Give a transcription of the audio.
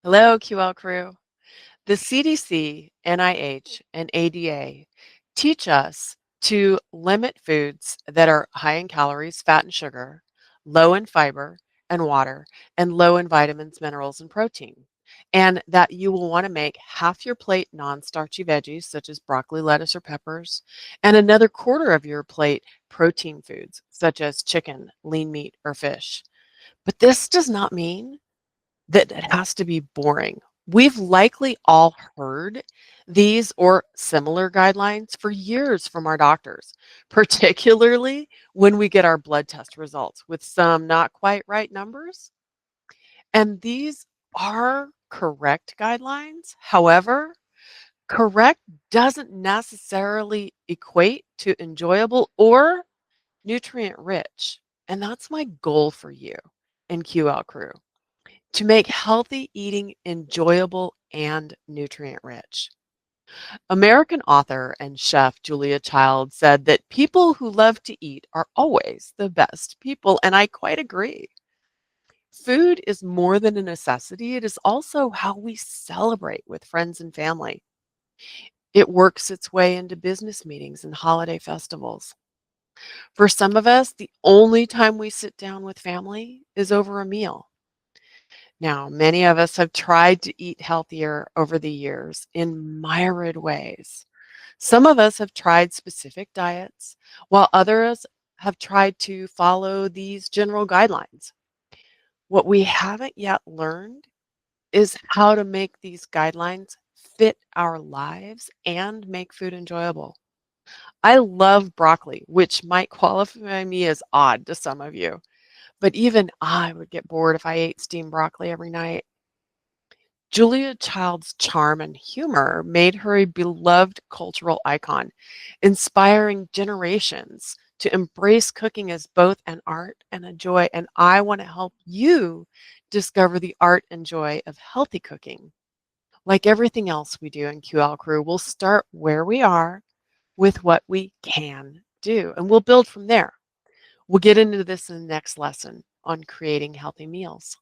Hello, QL crew. The CDC, NIH, and ADA teach us to limit foods that are high in calories, fat, and sugar, low in fiber and water, and low in vitamins, minerals, and protein. And that you will want to make half your plate non-starchy veggies, such as broccoli, lettuce, or peppers, and another quarter of your plate protein foods, such as chicken, lean meat, or fish. But this does not mean that it has to be boring. We've likely all heard these or similar guidelines for years from our doctors, particularly when we get our blood test results with some not quite right numbers. And these are correct guidelines. However, correct doesn't necessarily equate to enjoyable or nutrient rich. And that's my goal for you in QL Crew, to make healthy eating enjoyable and nutrient rich. American author and chef Julia Child said that people who love to eat are always the best people, and I quite agree. Food is more than a necessity, it is also how we celebrate with friends and family. It works its way into business meetings and holiday festivals. For some of us, the only time we sit down with family is over a meal. Now, many of us have tried to eat healthier over the years in myriad ways. Some of us have tried specific diets, while others have tried to follow these general guidelines. What we haven't yet learned is how to make these guidelines fit our lives and make food enjoyable. I love broccoli, which might qualify me as odd to some of you, but even I would get bored if I ate steamed broccoli every night. Julia Child's charm and humor made her a beloved cultural icon, inspiring generations to embrace cooking as both an art and a joy. And I want to help you discover the art and joy of healthy cooking. Like everything else we do in QL Crew, we'll start where we are with what we can do, and we'll build from there. We'll get into this in the next lesson on creating healthy meals.